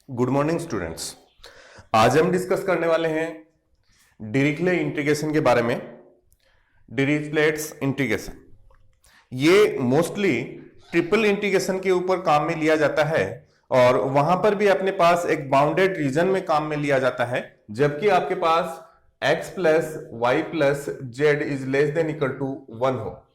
Good morning students. आज हम discuss करने वाले हैं डिरिचलेट इंटीग्रेशन के बारे में। डिरिचलेट्स इंटीग्रेशन ये मोस्टली ट्रिपल इंटीग्रेशन के ऊपर काम में लिया जाता है और वहां पर भी अपने पास एक बाउंडेड रीजन में काम में लिया जाता है, जबकि आपके पास x plus y plus z is less than equal to 1 हो,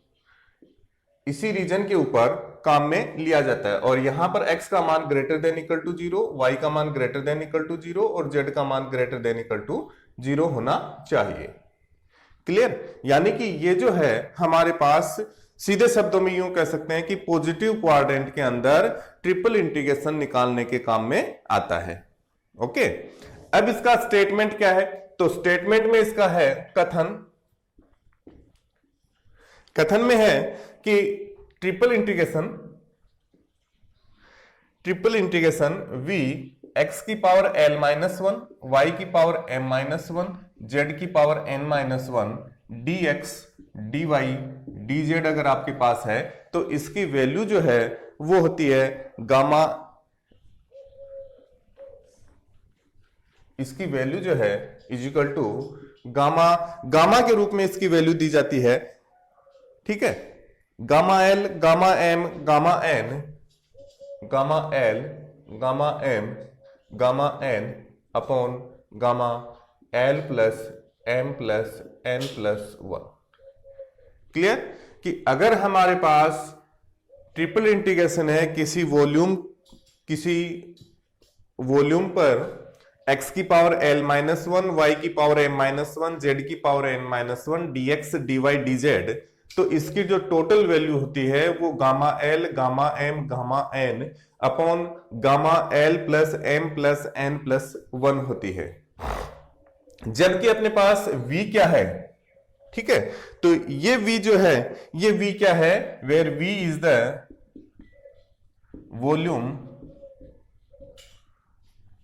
इसी रीजन के ऊपर काम में लिया जाता है। और यहां पर x का मान greater than equal to 0, y का मान ग्रेटर देन इक्वल टू 0 और z का मान ग्रेटर देन इक्वल टू 0 होना चाहिए। क्लियर? यानी कि ये जो है हमारे पास सीधे शब्दों में यूं कह सकते हैं कि पॉजिटिव क्वाड्रेंट के अंदर ट्रिपल इंटीग्रेशन निकालने के काम में आता है। ओके, अब इसका स्टेटमेंट क्या है? तो स्टेटमेंट में इसका है कथन में है कि ट्रिपल इंटीग्रेशन v x की पावर l माइनस 1, y की पावर m माइनस 1, z की power n minus 1, dx dy dz अगर आपके पास है तो इसकी वैल्यू जो है वो होती है गामा। इसकी वैल्यू जो है इज इक्वल टू गामा के रूप में इसकी वैल्यू दी जाती है। ठीक है, gamma l, gamma m, gamma n, gamma l, gamma m, gamma n upon gamma l plus m plus n plus 1। Clear? कि अगर हमारे पास ट्रिपल इंटीग्रेशन है किसी वॉल्यूम पर x की पावर l माइनस 1, y की पावर m माइनस 1, z की power n minus 1, dx dy dz, तो इसकी जो टोटल वैल्यू होती है वो gamma l, gamma m, gamma n upon gamma l plus m plus n plus 1 होती है। जबकि अपने पास v क्या है? ठीक है, तो ये v जो है, ये v क्या है? Where v is the volume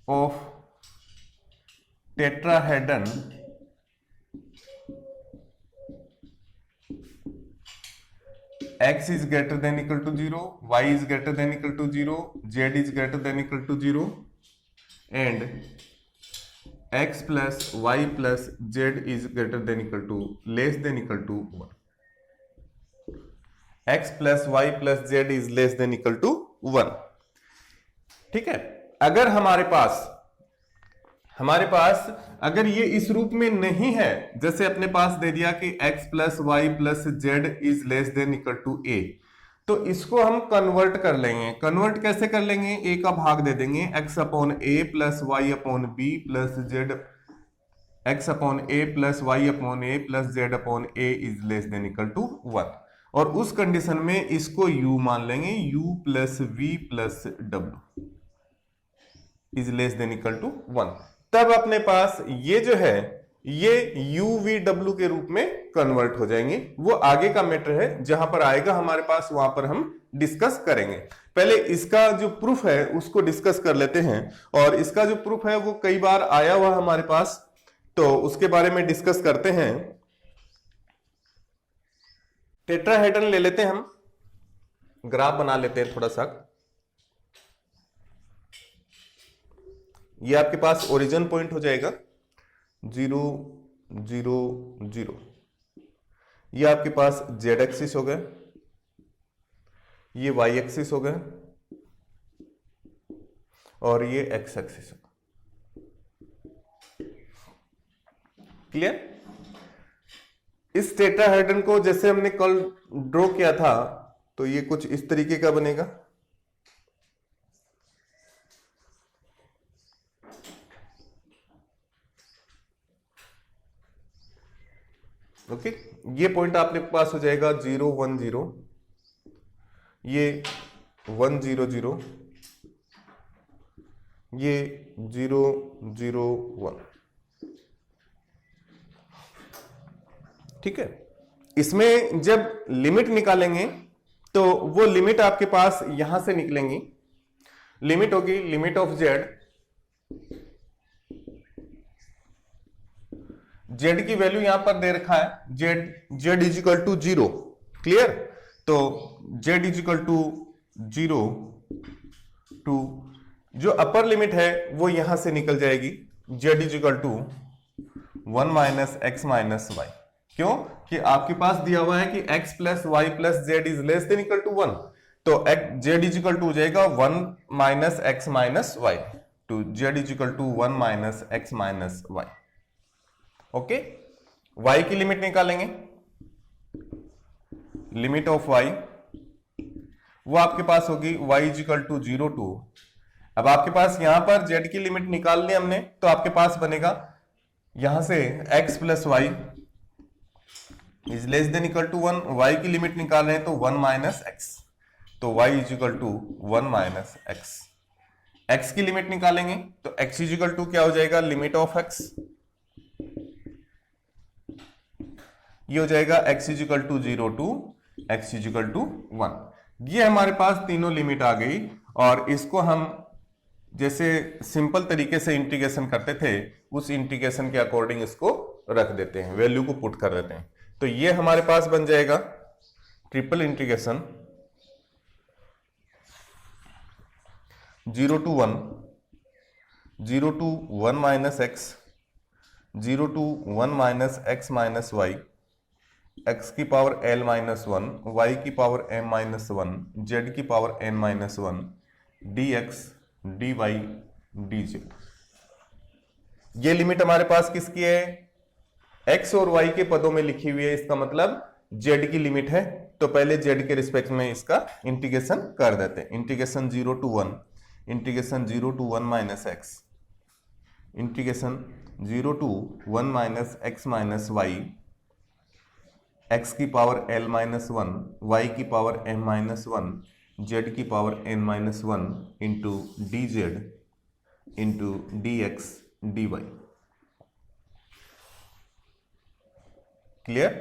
of tetrahedron x is greater than equal to 0, y is greater than equal to 0, z is greater than equal to 0 and x plus y plus z is greater than equal to less than equal to 1. x plus y plus z is less than equal to 1. ठीक है, अगर हमारे पास अगर ये इस रूप में नहीं है, जैसे अपने पास दे दिया कि x plus y plus z is less than equal to a, तो इसको हम कन्वर्ट कर लेंगे। कन्वर्ट कैसे कर लेंगे? a का भाग दे देंगे x upon a plus y upon b plus z, x upon a plus y upon a plus z upon a is less than equal to 1। और उस कंडीशन में इसको u मान लेंगे, u plus v plus w is less than equal to 1। तब अपने पास ये जो है ये UVW के रूप में कन्वर्ट हो जाएंगे। वो आगे का मैटर है, जहां पर आएगा हमारे पास वहां पर हम डिस्कस करेंगे। पहले इसका जो प्रूफ है उसको डिस्कस कर लेते हैं, और इसका जो प्रूफ है वो कई बार आया हुआ हमारे पास, तो उसके बारे में डिस्कस करते हैं। टेट्राहेड्रन ले लेते हैं, हम ग्राफ बना लेते हैं थोड़ा सा। ये आपके पास ओरिजिन पॉइंट हो जाएगा 0 0 0, ये आपके पास जेड एक्सिस हो गया, ये वाई एक्सिस हो गया और ये एक्स एक्सिस हो गया। क्लियर? इस टेट्राहेड्रन को जैसे हमने कल ड्रॉ किया था तो ये कुछ इस तरीके का बनेगा। ओके, ये पॉइंट आपके पास हो जाएगा 0 1 0, ये 1 0 0, ये 0 0 1। ठीक है, इसमें जब लिमिट निकालेंगे तो वो लिमिट आपके पास यहां से निकलेंगी। लिमिट होगी लिमिट ऑफ जेड, जेड की वैल्यू यहां पर दे रखा है, Z is equal to 0। Clear? तो Z is equal to 0 to जो अपर लिमिट है वो यहां से निकल जाएगी, z is equal to 1 minus x minus y. क्यों? कि आपके पास दिया हुआ है कि x plus y plus z is less than equal to 1, तो z इज इक्वल टू हो जाएगा 1 minus x minus y, to z is equal to 1 minus x minus y. Okay, y की लिमिट निकालेंगे, लिमिट ऑफ y वो आपके पास होगी y is equal to 0 to, अब आपके पास यहां पर z की लिमिट निकाल ली हमने, तो आपके पास बनेगा यहां से x plus y is less than equal to 1, y की लिमिट निकाल रहे हैं तो 1 माइनस एक्स, तो y is equal to 1 minus x. x की लिमिट निकालेंगे तो x इज इक्वल टू क्या हो जाएगा, लिमिट ऑफ x, ये हो जाएगा x is equal to 0 to x is equal to 1। ये हमारे पास तीनों लिमिट आ गई, और इसको हम जैसे सिंपल तरीके से इंटीग्रेशन करते थे उस इंटीग्रेशन के अकॉर्डिंग इसको रख देते हैं, वैल्यू को पुट कर देते हैं। तो ये हमारे पास बन जाएगा triple integration 0 to 1, 0 to 1 minus x, 0 to 1 minus x minus y, x की पावर l माइनस 1, y की पावर m माइनस 1, z की power n minus 1, dx dy dz। ये लिमिट हमारे पास किसकी है, x और y के पदों में लिखी हुई है, इसका मतलब z की लिमिट है। तो पहले z के रिस्पेक्ट में इसका इंटीग्रेशन कर देते हैं, integration 0 to 1, integration 0 to 1 minus x, integration 0 to 1 minus x minus y, x की पावर l माइनस 1, y की पावर m माइनस 1, z की power n minus 1 into d z into D x d y. Clear?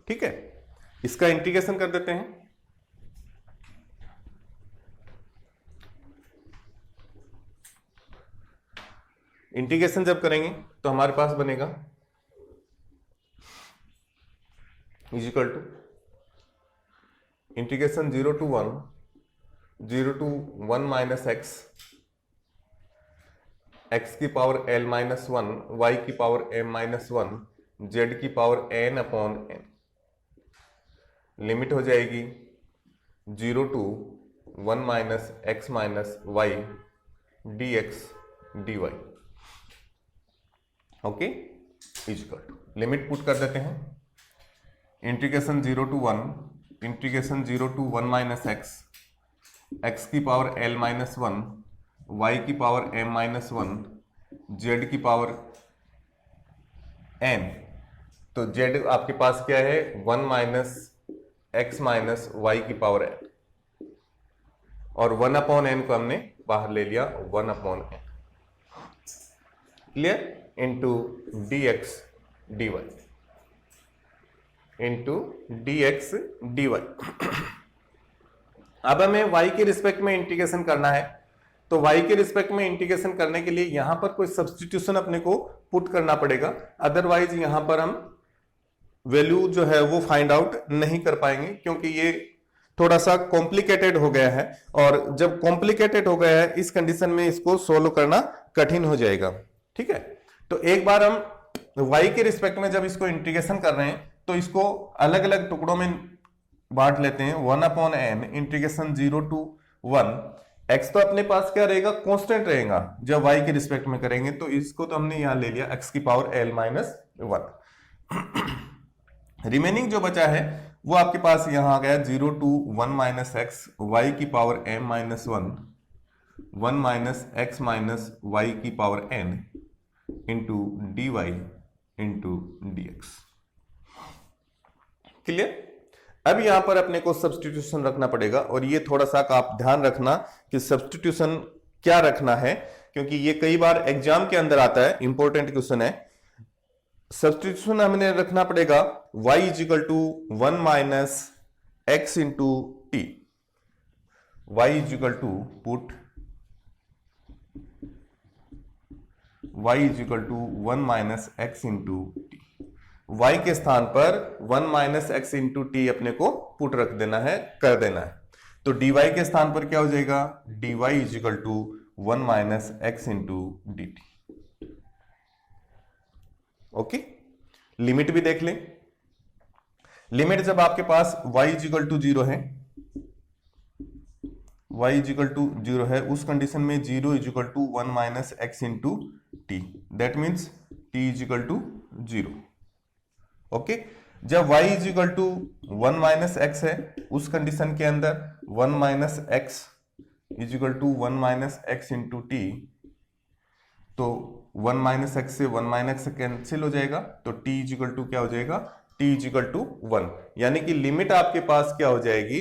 ठीक है, इसका integration कर देते हैं। Integration जब करेंगे तो हमारे पास बनेगा is equal to integration 0 to 1, 0 to 1 minus x, x की पावर l माइनस 1, वाई की पावर m माइनस 1, z की power n upon n। Limit हो जाएगी 0 to 1 minus x minus y d x d y. Okay, equal to limit put कर देते हैं, integration 0 to 1, integration 0 to 1 minus x, x की power l minus 1, y की power m minus 1, z की power n। तो z आपके पास क्या है, 1 माइनस एक्स माइनस वाई की पावर n, और 1 अपॉन n को हमने बाहर ले लिया, 1 upon n। Clear? Into D x d y, into D x d y. अब हमें y के रिस्पेक्ट में इंटीग्रेशन करना है, तो y के रिस्पेक्ट में इंटीग्रेशन करने के लिए यहां पर कोई सब्स्टिट्यूशन अपने को पुट करना पड़ेगा, अदरवाइज यहां पर हम वैल्यू जो है वो फाइंड आउट नहीं कर पाएंगे, क्योंकि ये थोड़ा सा कॉम्प्लिकेटेड हो गया है, और जब कॉम्प्लिकेटेड हो गया है इस कंडीशन में इसको सोल्व करना कठिन हो जाएगा। ठीक है, तो एक बार हम y के रिस्पेक्ट में जब इसको इंटीग्रेशन कर रहे हैं तो इसको अलग अलग टुकड़ों में बांट लेते हैं, 1 upon n integration 0 to 1, x तो अपने पास क्या रहेगा, कांस्टेंट रहेगा जब y के रिस्पेक्ट में करेंगे, तो इसको तो हमने यहां ले लिया x की पावर l माइनस 1। रिमेनिंग जो बचा है वो आपके पास यहां आ गया 0 टू 1 माइनस एक्स, y की power m minus 1, 1 minus x minus y की power n into D y into D x. Clear? अब यहां पर अपने को सब्स्टिट्यूशन रखना पड़ेगा, और ये थोड़ा सा आप ध्यान रखना कि सब्स्टिट्यूशन क्या रखना है, क्योंकि ये कई बार एग्जाम के अंदर आता है, इंपॉर्टेंट क्वेश्चन है। सब्स्टिट्यूशन हमें रखना पड़ेगा y is equal to 1 minus x into t, y is equal to put y is equal to 1 minus x into t, y के स्थान पर 1 माइनस एक्स इंटू टी अपने को पुट रख देना है, कर देना है। तो dy के स्थान पर क्या हो जाएगा, dy is equal to 1 minus x into D t. Okay, limit भी देख लें। लिमिट जब आपके पास y इज इक्वल टू 0 है, y इज इक्वल टू 0 है, उस कंडीशन में 0 is equal to 1 minus x into t, that means t is equal to 0। Okay, जब y is equal to 1 minus x है, उस कंडीशन के अंदर 1 minus x is equal to 1 minus x into t, तो 1 minus x से 1 minus cancel हो जाएगा, तो t इज इक्वल टू क्या हो जाएगा, t इज इक्वल टू 1। यानी कि लिमिट आपके पास क्या हो जाएगी,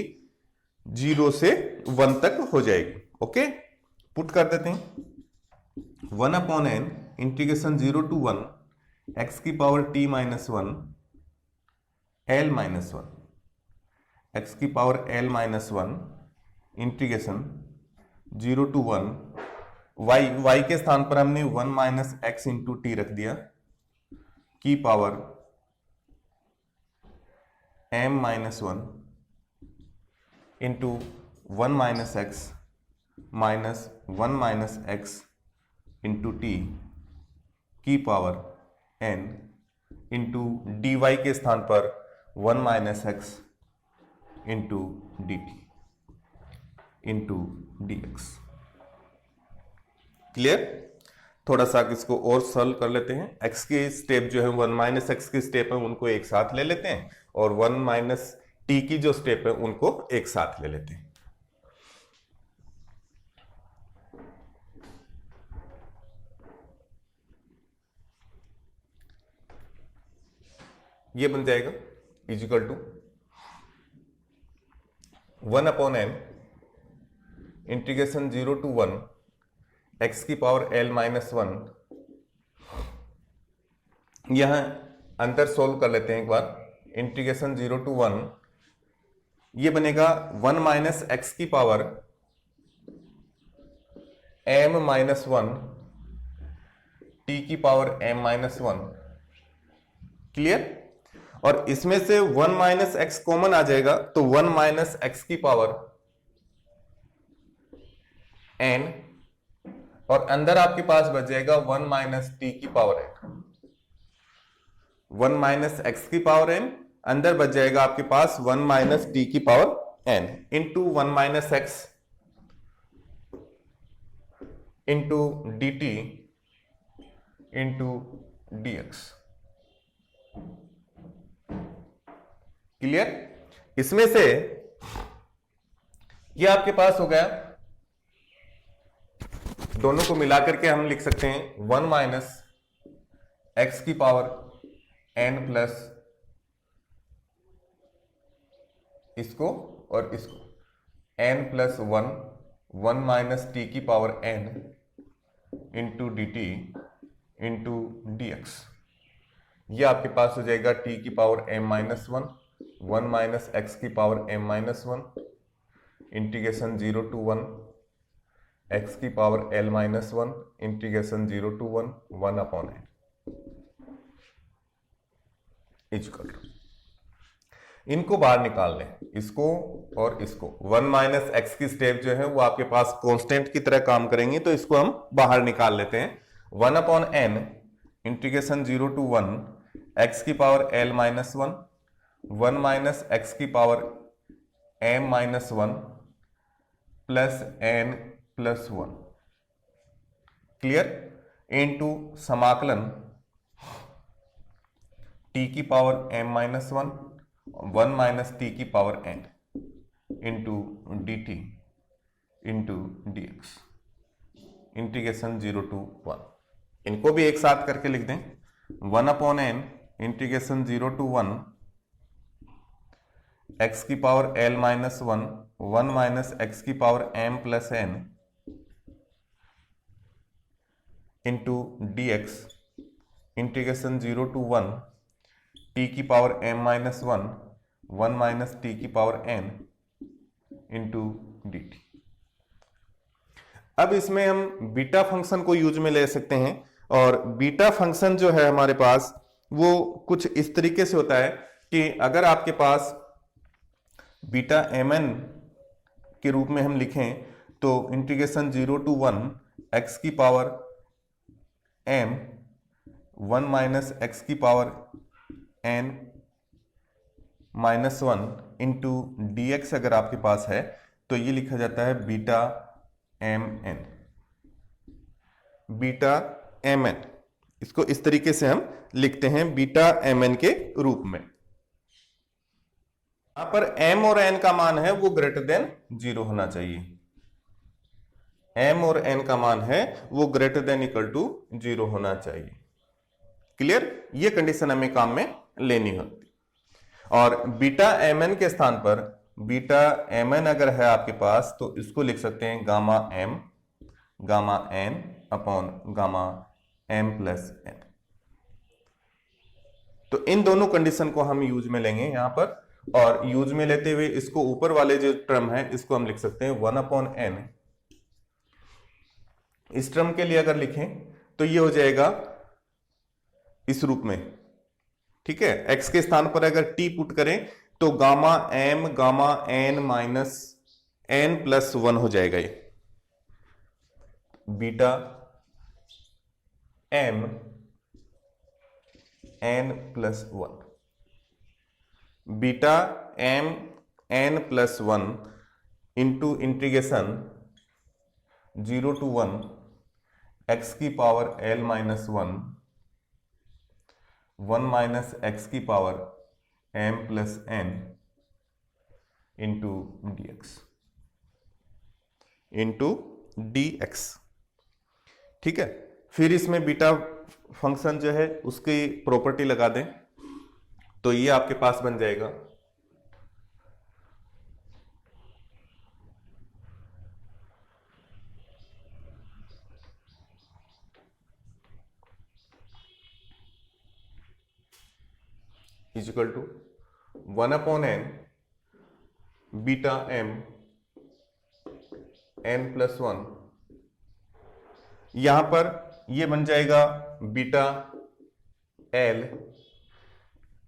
0 से 1 तक हो जाएगी। ओके, पुट कर देते हैं 1 upon N integration 0 to 1 x की power t minus 1 L minus 1 x की power L minus 1 integration 0 to 1 y के स्थान पर हमने 1 माइनस एक्स इंटू टी रख दिया, की power m minus 1 into 1 minus x minus 1 minus x into T की power n into D Y के स्थान पर 1 minus x into D T into D x. Clear? थोड़ा सा इसको और सॉल्व कर लेते हैं। x के स्टेप जो है 1 माइनस एक्स के स्टेप है उनको एक साथ ले लेते हैं, और 1 माइनस टी की जो स्टेप है उनको एक साथ ले लेते हैं। ये बन जाएगा is equal to 1 upon N integration 0 to 1 x की पावर एल माइनस 1। यहां अंतर सोल्व कर लेते हैं एक बार। इंटीग्रेशन 0 टू 1 ये बनेगा 1 माइनस एक्स की पावर m माइनस 1 टी की पावर m माइनस 1। क्लियर? और इसमें से 1 माइनस एक्स कॉमन आ जाएगा, तो 1 माइनस एक्स की पावर n, और अंदर आपके पास बच जाएगा 1 माइनस टी की पावर n। 1 माइनस एक्स की पावर n, अंदर बच जाएगा आपके पास 1 माइनस टी की power n into 1 minus x into D T into D x. Clear? इसमें से ये आपके पास हो गया, दोनों को मिलाकर के हम लिख सकते हैं 1 माइनस एक्स की पावर n प्लस इसको और इसको, n प्लस 1 माइनस टी की power n into D T into D X. यह आपके पास हो जाएगा t की power m minus 1 minus x की power m minus 1 integration 0 to 1 x की power l minus 1 integration 0 to 1 upon n equal to. इनको बाहर निकाल लें, इसको और इसको। 1 माइनस एक्स की स्टेप जो है वो आपके पास कांस्टेंट की तरह काम करेंगे, तो इसको हम बाहर निकाल लेते हैं। 1 upon n integration 0 to 1 x की power l minus 1 minus x की power m minus 1 plus n plus 1। Clear? Into समाकलन t की power m minus 1 minus t की power n into D T into D x integration 0 to 1। इनको भी एक साथ करके लिख दें। 1 upon n integration 0 to 1 x की power l minus 1 minus x की power m plus n into D x integration 0 to 1 t की power m minus 1 minus t की power n into D t. अब इसमें हम बीटा फंक्शन को use में ले सकते हैं, और बीटा फंक्शन जो है हमारे पास वो कुछ इस तरीके से होता है कि अगर आपके पास बीटा एम एन के रूप में हम लिखें तो इंटीग्रेशन 0 to 1 एक्स की पावर m 1 माइनस एक्स की power n -1 into D x अगर आपके पास है तो ये लिखा जाता है beta m n. Beta m n, इसको इस तरीके से हम लिखते हैं बीटा एम एन के रूप में। यहां पर m और n का मान है वो ग्रेटर देन 0 होना चाहिए। m और n का मान है वो ग्रेटर देन इक्वल टू 0 होना चाहिए। क्लियर? ये कंडीशन हमें काम में लेनी होती। और बीटा एम एन के स्थान पर बीटा एम एन अगर है आपके पास तो इसको लिख सकते हैं gamma m gamma n upon gamma m plus n. तो इन दोनों कंडीशन को हम यूज में लेंगे यहां पर, और यूज में लेते हुए इसको ऊपर वाले जो टर्म है इसको हम लिख सकते हैं 1 अपॉन एन। इस टर्म के लिए अगर लिखें तो ये हो जाएगा इस रूप में, ठीक है। x के स्थान पर अगर t पुट करें तो gamma m gamma n minus n plus 1 हो जाएगा। ये beta m n plus 1 beta m n plus 1 into integration 0 to 1 x की power l minus 1 minus x की power m plus n into D X, ठीक है। फिर इसमें beta function जो है उसकी प्रॉपर्टी लगा दें तो ये आपके पास बन जाएगा is equal to 1 upon n beta m n plus 1। यहां पर ये बन जाएगा beta l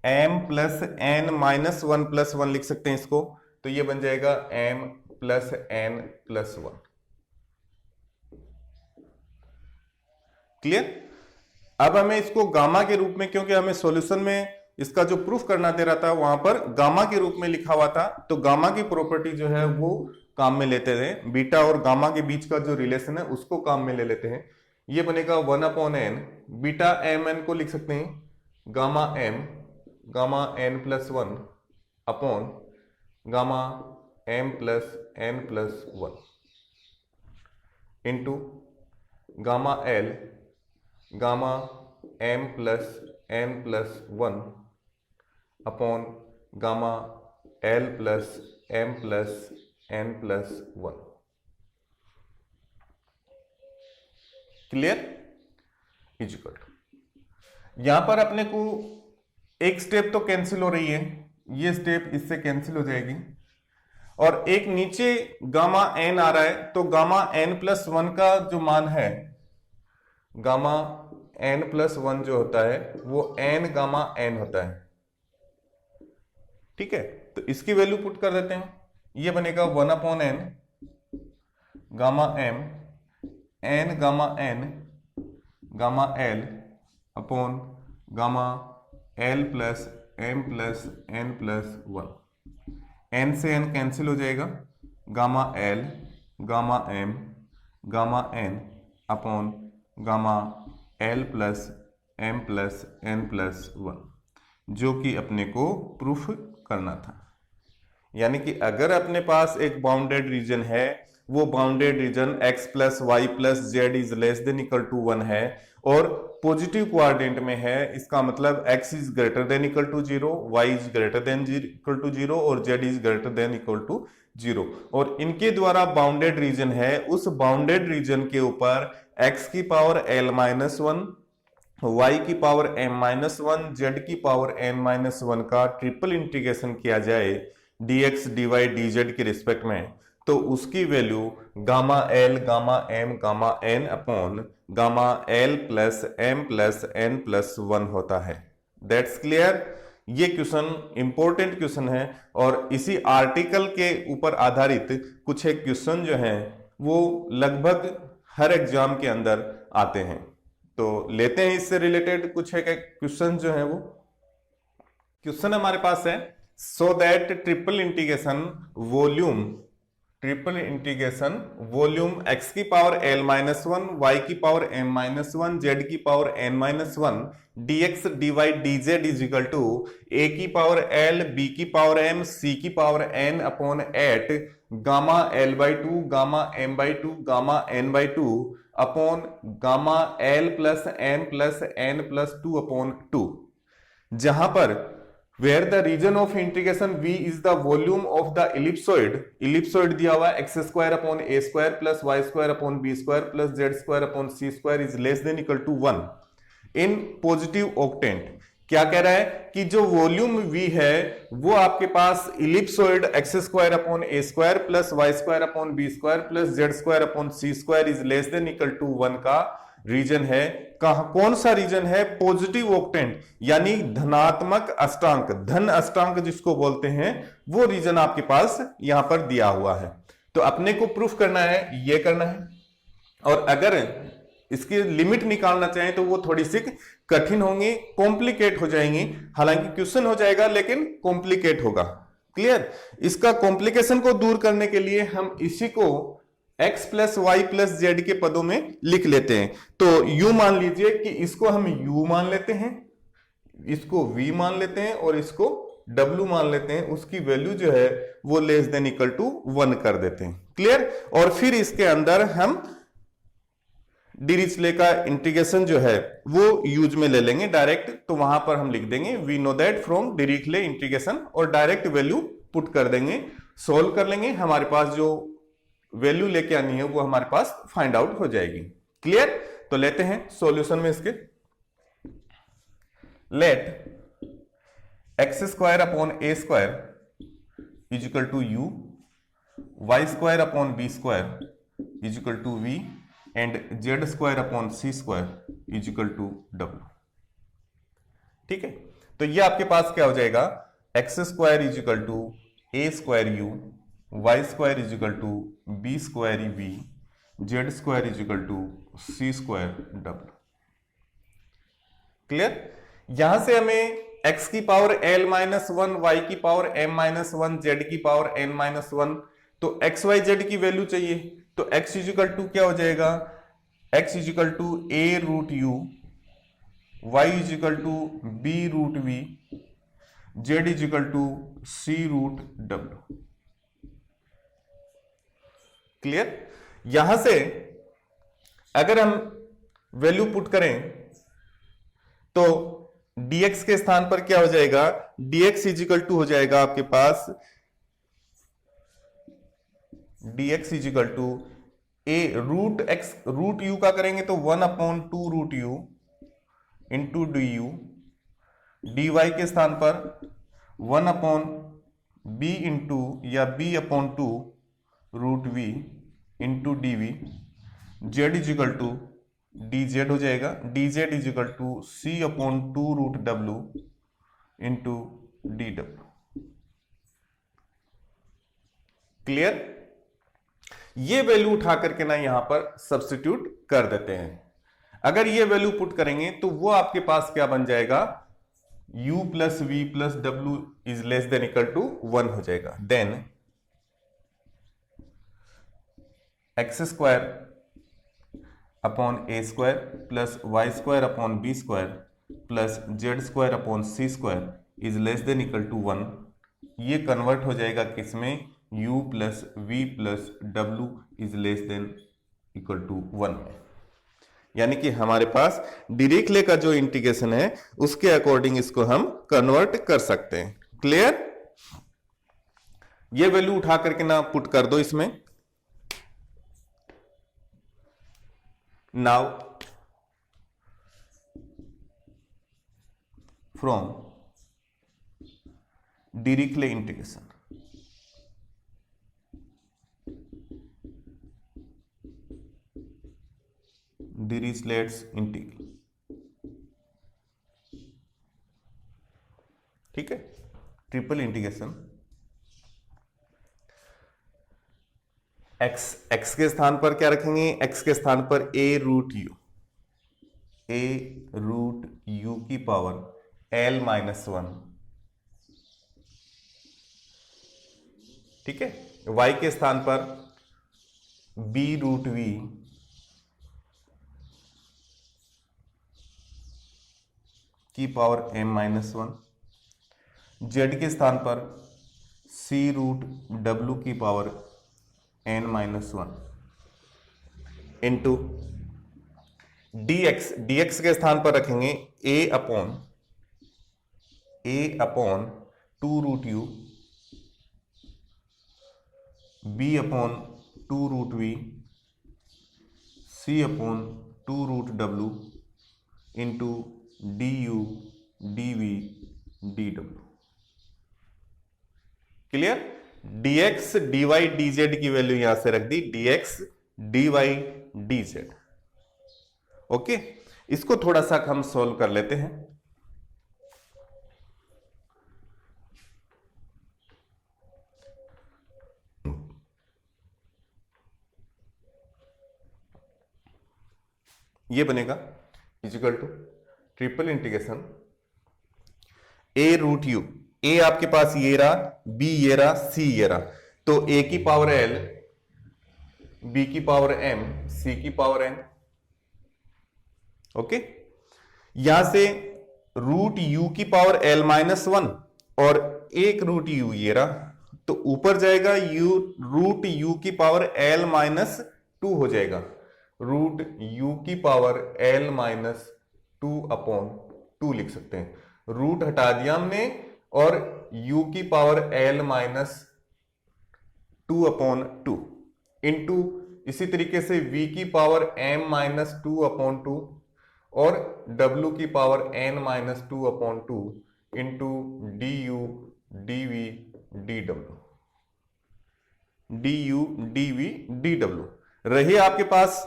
m plus n minus 1 plus 1 लिख सकते हैं इसको, तो ये बन जाएगा m plus n plus 1। Clear? अब हमें इसको गामा के रूप में, क्योंकि हमें सॉल्यूशन में इसका जो प्रूफ करना दे रहा था वहां पर गामा के रूप में लिखा हुआ था, तो गामा की प्रॉपर्टी जो है वो काम में लेते थे। बीटा और गामा के बीच का जो रिलेशन है उसको काम में ले लेते हैं। ये बनेगा 1 upon n beta m n को लिख सकते हैं gamma m gamma n plus 1 upon gamma m plus n plus 1 into gamma l gamma m plus n plus 1 upon gamma l plus m plus n plus 1। Clear? Is equal to, यहां पर अपने को एक step तो cancel हो रही है, ये स्टेप इससे कैंसिल हो जाएगी, और एक नीचे गामा n आ रहा है, तो गामा n प्लस 1 का जो मान है गामा n प्लस 1 जो होता है वो n गामा n होता है, ठीक है। तो इसकी वैल्यू पुट कर देते हैं, ये बनेगा 1 upon n gamma m n gamma n gamma l upon gamma l plus m plus n plus 1। n से n कैंसिल हो जाएगा, gamma l gamma m gamma n upon gamma l plus m plus n plus 1, जो कि अपने को proof करना था। यानी कि अगर अपने पास एक बाउंडेड रीजन है, वो bounded region x plus y plus z is less than equal to 1 है और पॉजिटिव क्वाड्रेंट में है, इसका मतलब x is greater than equal to 0, y is greater than equal to 0 और z is greater than equal to 0, और इनके द्वारा बाउंडेड रीजन है। उस बाउंडेड रीजन के ऊपर x की पावर l माइनस 1, y की पावर m माइनस 1, z की पावर n माइनस 1 का ट्रिपल इंटीग्रेशन किया जाए dx dy dz के रिस्पेक्ट में, तो उसकी value gamma l gamma m gamma n upon gamma l plus m plus n plus 1 होता है। That's clear. ये क्वेश्चन इंपॉर्टेंट क्वेश्चन है और इसी आर्टिकल के ऊपर आधारित कुछ एक क्वेश्चन जो हैं वो लगभग हर एग्जाम के अंदर आते हैं। तो लेते हैं इससे रिलेटेड कुछ एक क्वेश्चन जो है वो। क्वेश्चन हमारे पास है, so that triple integration volume x की power l minus one, y की power m minus one, z की power n minus one, dx dy dz is equal to a की पावर l, b की power m, c की power n upon 8 gamma l by two, gamma m by two, gamma n by two upon gamma l plus m plus n plus two upon to, जहां पर where the region of integration v is the volume of the ellipsoid दिया हुआ है x square upon a square plus y square upon b square plus z square upon c square is less than equal to 1 in positive octant. क्या कह रहा है कि जो volume v है वो आपके पास ellipsoid x square upon a square plus y square upon b square plus z square upon c square is less than equal to 1 का रीजन है। कौन सा रीजन है? पॉजिटिव ऑक्टेंट यानी धनात्मक अष्टांक, धन अष्टांक जिसको बोलते हैं, वो रीजन आपके पास यहां पर दिया हुआ है। तो अपने को प्रूफ करना है, ये करना है। और अगर इसकी लिमिट निकालना चाहें तो वो थोड़ी सी कठिन होंगी, कॉम्प्लिकेट हो जाएंगी। हालांकि क्वेश्चन हो जाएगा लेकिन कॉम्प्लिकेट होगा। क्लियर? इसका कॉम्प्लिकेशन को दूर करने के लिए हम इसी को x plus y plus z के पदों में लिख लेते हैं। तो u मान लीजिए कि इसको हम u मान लेते हैं, इसको v मान लेते हैं और इसको w मान लेते हैं। उसकी वैल्यू जो है वो लेस देन इक्वल टू 1 कर देते हैं। क्लियर? और फिर इसके अंदर हम डिरिचले का इंटीग्रेशन जो है वो यूज में ले लेंगे डायरेक्ट। तो वहां पर हम लिख देंगे we know that from Dirichlet integration और डायरेक्ट वैल्यू पुट कर देंगे, सोल्व कर लेंगे। हमारे पास जो वैल्यू लेके आनी है वो हमारे पास फाइंड आउट हो जाएगी। क्लियर? तो लेते हैं सॉल्यूशन में इसके। Let x square upon a square is equal to u, y square upon b square is equal to v and z square upon c square is equal to डब्ल्यू। ठीक है, तो ये आपके पास क्या हो जाएगा? X square is equal to a square u, y square is equal to b square v, z square is equal to c square डब्ल्यू। क्लियर? यहां से हमें x की power l minus one, Y की power m minus one, Z की power n minus one, तो x y z की value चाहिए। तो x इज इक्वल टू क्या हो जाएगा? x is equal to a root u, y is equal to b root v, z is equal to c root w। Clear? यहां से अगर हम वैल्यू पुट करें तो dx के स्थान पर क्या हो जाएगा? dx इज इक्वल टू हो जाएगा आपके पास dx is equal to a root x, root u का करेंगे तो 1 upon 2 root u into D u, dy के स्थान पर 1 अपॉन b इंटू या b upon 2 root v into d v, z is equal to d z हो जाएगा, d z is equal to c upon 2 root w into d W. Clear? ये value उठा करके ना यहां पर सब्स्टिट्यूट कर देते हैं। अगर ये वैल्यू पुट करेंगे तो वो आपके पास क्या बन जाएगा? u प्लस वी प्लस डब्ल्यू is less than equal to 1 हो जाएगा। Then x square upon a square plus y square upon b square plus z square upon c square is less than equal to 1। ये convert हो जाएगा किसमें? u plus v plus डब्ल्यू is less than equal to 1 में। यानी कि हमारे पास डिरिचले का जो इंटीग्रेशन है उसके अकॉर्डिंग इसको हम कन्वर्ट कर सकते हैं। क्लियर? ये वैल्यू उठा करके ना पुट कर दो इसमें। Now from Dirichlet integration, Dirichlet's integral, triple integration x के स्थान पर क्या रखेंगे, एक्स के स्थान पर ए रूट यू की पावर एल माइनस 1, ठीक है। वाई के स्थान पर बी रूट वी की पावर एम माइनस 1, जेड के स्थान पर सी रूट डब्ल्यू की power n minus 1 into dx के स्थान पर रखेंगे a upon 2 root u, b upon 2 root v, c upon 2 root W into D U D we D W. Clear. dx dy dz की वैल्यू यहां से रख दी, dx dy dz। ओके, इसको थोड़ा सा हम सॉल्व कर लेते हैं। ये बनेगा equal to triple integration A root U, A आपके पास ये रहा, बी ये रहा, सी ये रहा, तो ए की पावर एल, बी की पावर एम, सी की पावर एन। ओके, यहां से रूट यू की पावर एल माइनस 1 और एक रूट यू ये रहा, तो ऊपर जाएगा यू, रूट यू की पावर एल माइनस 2 हो जाएगा, रूट यू की पावर एल माइनस 2 अपॉन 2 लिख सकते हैं। रूट हटा दिया हमने और u की power l minus 2 upon 2 into इसी तरीके से v की पावर m माइनस 2 अपॉन 2 और w की पावर n माइनस 2 upon 2 into D U D we D डब्ल्यू, d U D we D डब्ल्यू रही आपके पास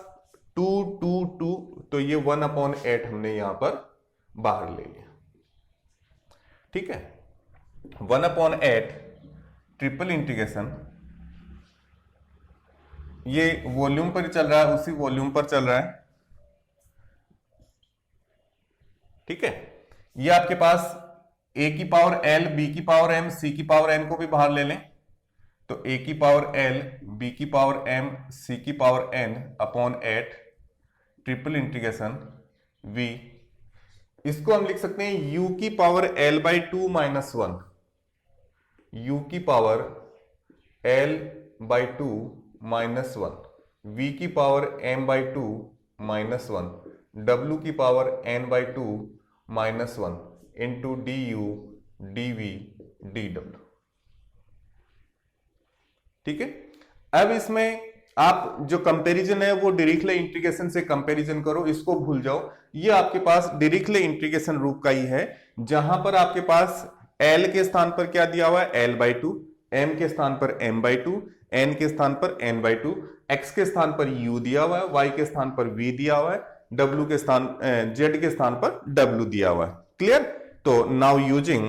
2 2 2, तो ये 1 अपॉन 8 हमने यहां पर बाहर ले लिया, ठीक है। 1 अपॉन 8 ट्रिपल इंटीग्रेशन, ये वॉल्यूम पर चल रहा है, उसी वॉल्यूम पर चल रहा है, ठीक है। ये आपके पास a की पावर l, b की पावर m, c की पावर n को भी बाहर ले लें, तो a की पावर l, b की पावर m, c की power n upon 8 triple integration v। इसको हम लिख सकते हैं u की power l by 2 minus 1, u की power l by 2 minus 1, v की power m by 2 minus 1, w की power n by 2 minus 1 into D U D we D डब्ल्यू, ठीक है। अब इसमें आप जो कंपैरिजन है वो डिरिख्ले इंटीग्रेशन से कंपैरिजन करो, इसको भूल जाओ। ये आपके पास डिरिख्ले इंटीग्रेशन रूप का ही है, जहां पर आपके पास L के स्थान पर क्या दिया हुआ है L बाई 2, M के स्थान पर M बाई 2, N के स्थान पर N बाई 2, X के स्थान पर U दिया हुआ है, Y के स्थान पर V दिया हुआ है, W के स्थान Z के स्थान पर W दिया हुआ है। क्लियर। तो नाउ यूजिंग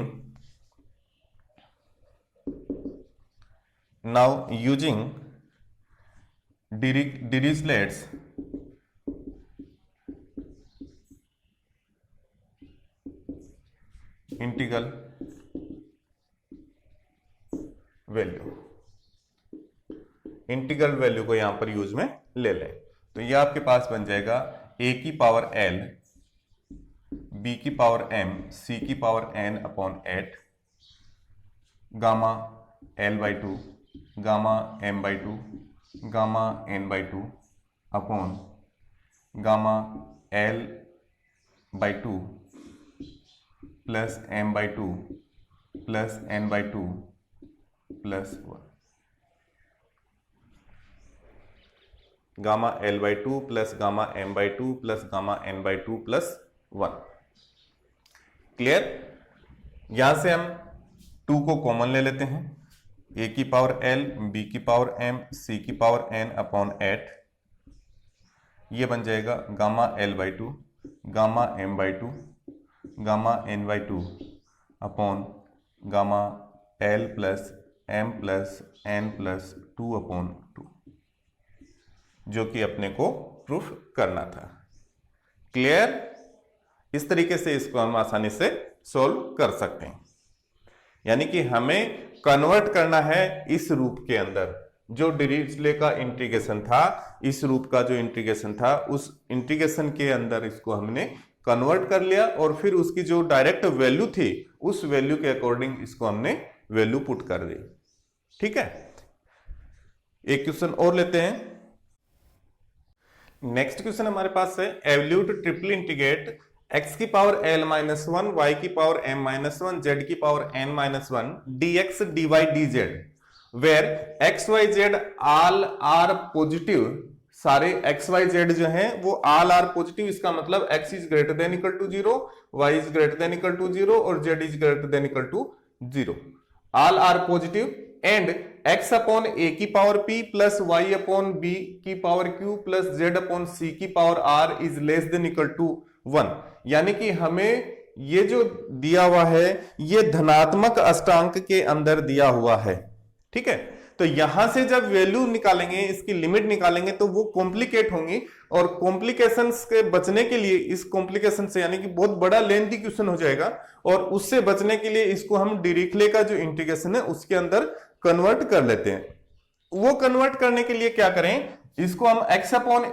डिरिचलेट्स इंटीग्रल वैल्यू को यहां पर यूज में ले लें, तो यह आपके पास बन जाएगा a की पावर l, b की पावर m, c की power n upon 8 gamma l by 2, gamma m by 2, gamma n by 2 upon gamma l by 2 plus m by 2 plus n by 2 plus 1, gamma l by 2 plus gamma m by 2 plus gamma n by 2 plus 1। Clear. यहां से हम 2 को common ले लेते हैं, a की power l, b की power m, c की पावर n अपॉन 8, ये बन जाएगा gamma l by 2, gamma m by 2, gamma n by 2 upon gamma L plus M plus N plus 2/2, जो कि अपने को प्रूफ करना था। क्लियर? इस तरीके से इसको हम आसानी से सोल्व कर सकते हैं। यानी कि हमें कन्वर्ट करना है इस रूप के अंदर। जो डिरिचले का इंटीग्रेशन था, इस रूप का जो इंटीग्रेशन था, उस इंटीग्रेशन के अंदर इसको हमने कन्वर्ट कर लिया और फिर उसकी जो डायरेक्ट वैल्यू थी, उस वैल्यू के अकॉर्डिंग इसको हमने वैल्यू पुट कर दी। ठीक है, एक क्वेश्चन और लेते हैं। नेक्स्ट क्वेश्चन हमारे पास है एवल्यूट ट्रिपल इंटीग्रेट x की पावर l-1, y की पावर m-1, z की power n-1 dx dy dz where x y z all are positive. सारे x y z जो हैं वो all are पॉजिटिव। इसका मतलब x is greater than equal to 0, y is greater than equal to 0 और z is greater than equal to 0। all are positive and x upon a की power p plus y upon b की power q plus z upon c की power r is less than equal to 1। यानी कि हमें ये जो दिया हुआ है ये धनात्मक अष्टांक के अंदर दिया हुआ है। ठीक है, तो यहां से जब वैल्यू निकालेंगे, इसकी लिमिट निकालेंगे तो वो कॉम्प्लिकेट होंगी और कॉम्प्लिकेशंस के बचने के लिए, इस कॉम्प्लिकेशन से यानी कि बहुत बड़ा लेंथी क्वेश्चन हो जाएगा और उससे बचने के लिए इसको हम डिरिचले का जो इंटीग्रेशन है उसके अंदर कन्वर्ट कर लेते हैं। वो कन्वर्ट करने के लिए क्या करें, इसको हम x अपॉन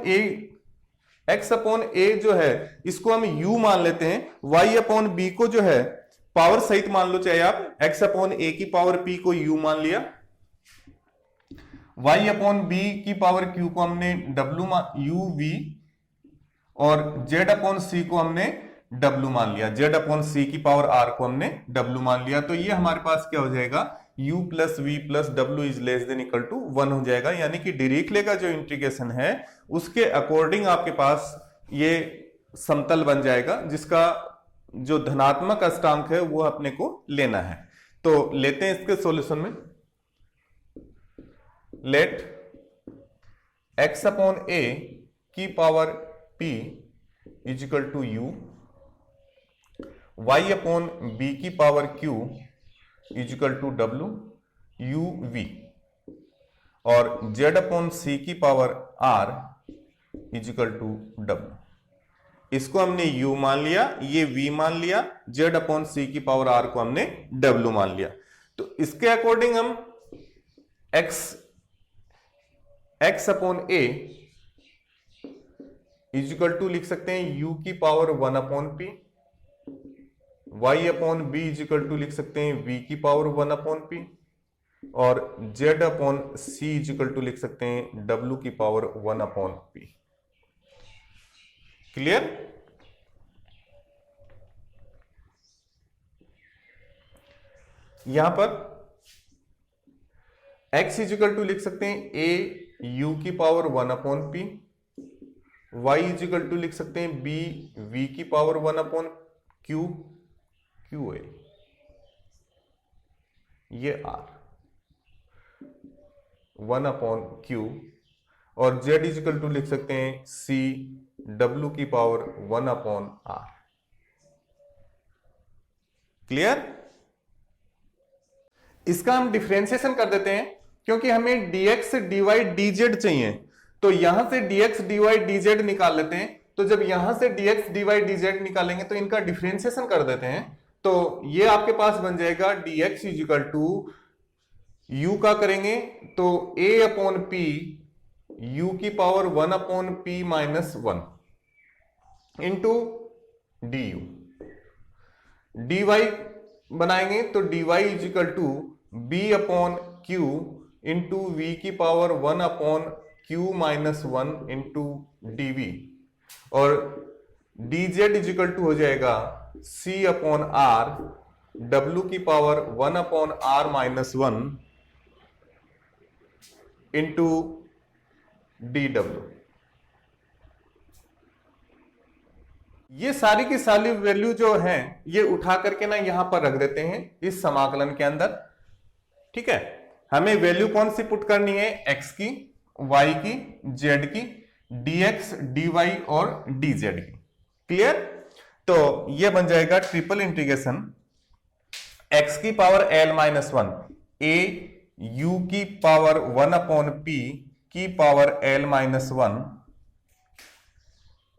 a जो है इसको हम u मान लेते हैं, y अपॉन b को जो है पावर सहित मान लो, चाहे आप x अपॉन a की पावर p को u मान लिया, y अपॉन b की पावर q को हमने uv और z अपॉन c को हमने w मान लिया, z अपॉन c की पावर r को हमने w मान लिया। तो ये हमारे पास क्या हो जाएगा, u plus v plus w is less than equal to 1 हो जाएगा। यानी कि डिरिचले का जो इंटीग्रेशन है उसके अकॉर्डिंग आपके पास ये समतल बन जाएगा, जिसका जो धनात्मक अष्टांक है वो अपने को लेना है। तो लेते हैं इसके सॉल्यूशन में। लेट x अपॉन a की power p is equal to u, y upon b की power q is equal to w u v और z अपॉन c की power r is equal to w। इसको हमने u मान लिया, ये v मान लिया, z अपॉन c की पावर r को हमने w मान लिया। तो इसके अकॉर्डिंग हम x upon a is equal to लिख सकते हैं u की power 1 upon p, y upon b is equal to लिख सकते हैं v की पावर 1 अपॉन p और z upon c is equal to लिख सकते हैं w की पावर 1 अपॉन p। क्लियर? यहां पर x इज इक्वल टू लिख सकते हैं a u की power 1 upon p, y is equal to लिख सकते हैं b v की पावर 1 अपॉन q qa, ये r 1 अपॉन q और z इज इक्वल टू लिख सकते हैं c w की पावर 1 अपॉन r। क्लियर? इसका हम डिफरेंशिएशन कर देते हैं क्योंकि हमें dx dy dz चाहिए, तो यहां से dx dy dz निकाल लेते हैं। तो जब यहां से dx dy dz निकालेंगे तो इनका डिफरेंशिएशन कर देते हैं, तो ये आपके पास बन जाएगा dx is equal to u का करेंगे तो a अपॉन p u की power 1 upon p minus 1 into du, dy बनाएंगे तो dy is equal to b upon q into v की power 1 upon q minus 1 into dv और dz is equal to हो जाएगा c अपॉन r w की power 1 upon r minus 1 into dw। ये सारी की सारी वैल्यू जो है ये उठा करके ना यहां पर रख देते हैं इस समाकलन के अंदर। ठीक है, हमें वैल्यू कौन सी पुट करनी है, x की, y की, z की, dx dy और dz की। क्लियर? तो ये बन जाएगा ट्रिपल इंटीग्रेशन x की power l minus one, a u की पावर 1 अपॉन p की power l minus one,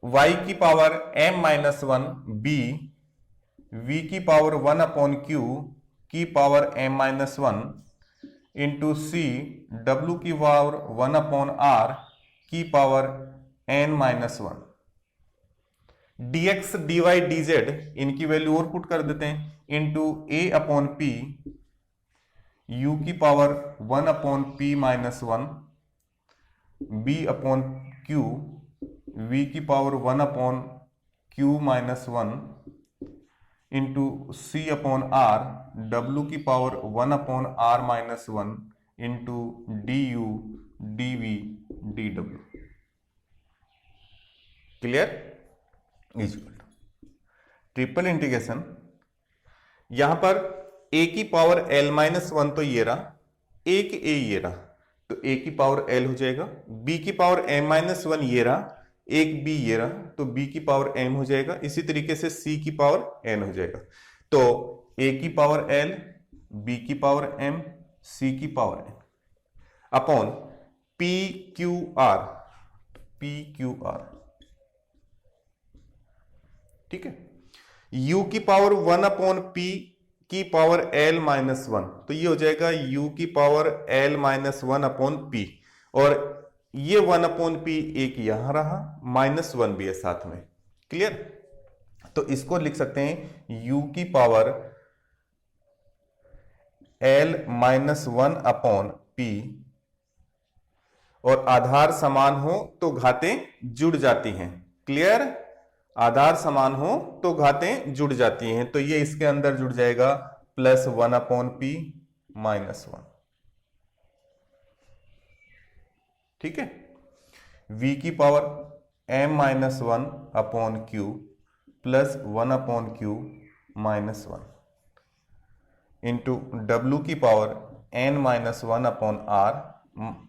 y की power m minus one, b v की पावर 1 अपॉन q की power m minus one, into c w की power 1 upon r की power n minus one. dx dy dz इनकी value और put कर देते हैं, into a upon p u की power 1 upon p minus one, b upon q v की power 1 upon q minus one, into c upon r w की power 1 upon r minus one, into du dv dw। Clear? Triple integration, यहां पर a की power l minus one तो ये रहा, एक a ये रहा, तो a की पावर l हो जाएगा, b की पावर m माइनस वन ये रहा, एक b ये रहा, तो b की पावर m हो जाएगा। इसी तरीके से c की पावर n हो जाएगा। तो a की पावर l, b की पावर m, c की power n upon p q r, ठीक है। u की पावर 1 अपॉन p की पावर l माइनस वन, तो ये हो जाएगा u की power l minus one upon p, और ये 1 अपॉन p एक यहां रहा, माइनस वन भी है साथ में। क्लियर? तो इसको लिख सकते हैं u की power l minus one upon p, और आधार समान हो तो घातें जुड़ जाती हैं। क्लियर? आधार समान हो तो घातें जुड़ जाती हैं, तो ये इसके अंदर जुड़ जाएगा plus 1 upon p minus one. ठीक है। v की power m minus one upon q plus 1 upon q minus one, into w की power n minus one upon r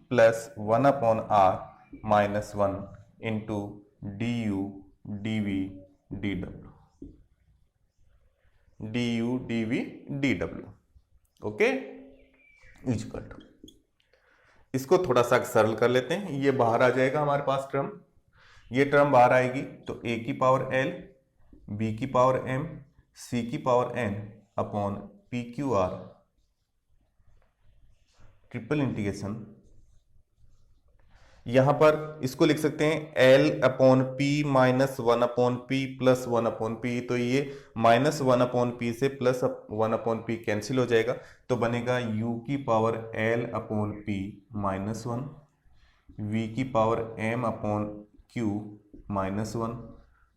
plus 1 upon r minus one, into du dv dw। Okay, equal to, इसको थोड़ा सा सरल कर लेते हैं। ये बाहर आ जाएगा हमारे पास टर्म, ये टर्म बाहर आएगी तो a की पावर l, b की पावर m, c की power n upon p q r, triple integration. यहां पर इसको लिख सकते हैं l upon p minus one upon p plus one upon p, तो ये माइनस वन अपॉन p से plus one upon p cancel हो जाएगा, तो बनेगा u की power l upon p minus one, v की power m upon q minus one,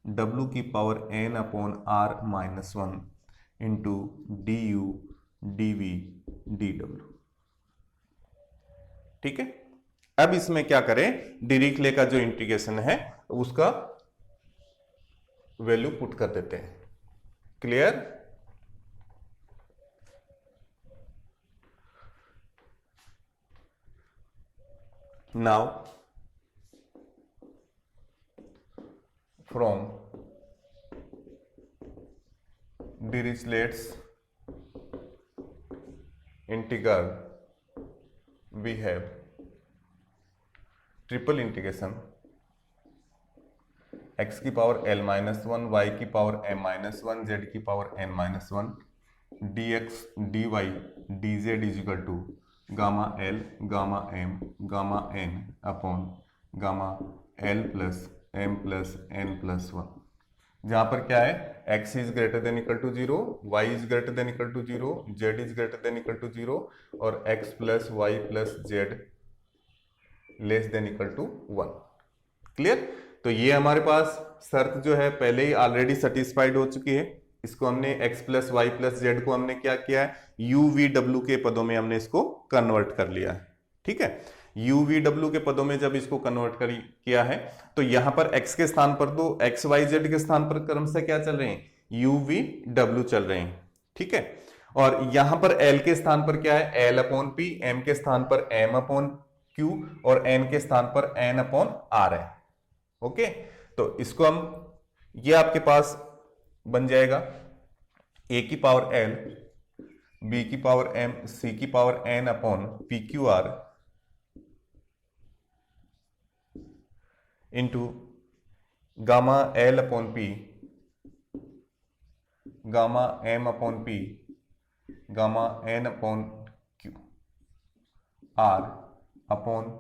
w की power n upon r minus one, into du dv dw। ठीक है। अब इसमें क्या करें, डिरिक्ले का जो इंटीग्रेशन है उसका वैल्यू पुट कर देते हैं। Clear? Now from Dirichlet's integral we have triple integration x की power l minus one, y की power m minus one, z की power n minus one, dx dy dz is equal to gamma l gamma m gamma n upon gamma l plus m plus n plus one, जहां पर क्या है, x is greater than equal to 0, y is greater than equal to 0, z is greater than equal to 0, और x plus y plus z less than equal to 1। Clear? तो ये हमारे पास शर्त जो है पहले ही ऑलरेडी सेटिस्फाइड हो चुकी है। इसको हमने x plus y plus z को हमने क्या किया है, u v w के पदों में हमने इसको कन्वर्ट कर लिया है। ठीक है। u v w के पदों में जब इसको कन्वर्ट किया है तो यहां पर x के स्थान पर तो x y z के स्थान पर क्रमशः क्या चल रहे हैं, u v w चल रहे हैं। ठीक है। और यहां पर l के स्थान पर क्या है, l अपॉन p, m के स्थान पर m अपॉन q, और n के स्थान पर n अपॉन r है। ओके, तो इसको हम, ये आपके पास बन जाएगा a की पावर l बी की पावर m c की power n upon P Q R into gamma l upon P, gamma m upon P, gamma n upon Q R upon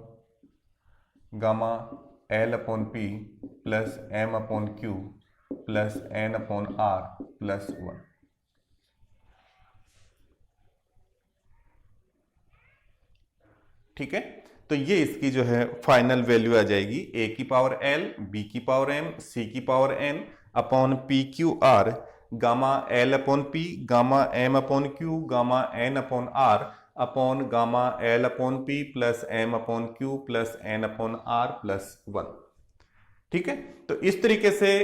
gamma l upon P plus m upon Q plus n upon r plus 1। ठीक है, तो ये इसकी जो है final value आ जाएगी a की power l, b की पावर m, c की power n upon P Q R, gamma l upon P, gamma m upon Q, gamma n upon r upon gamma l upon P plus m upon Q plus n upon r plus 1। ठीक है, तो इस तरीके से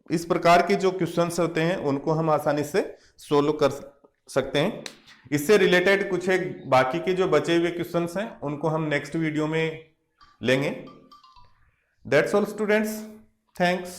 इस प्रकार के जो क्वेश्चंस होते हैं उनको हम आसानी से सोल्व कर सकते हैं। इससे रिलेटेड कुछ एक बाकी के जो बचे हुए क्वेश्चंस हैं उनको हम नेक्स्ट वीडियो में लेंगे। That's all students, thanks.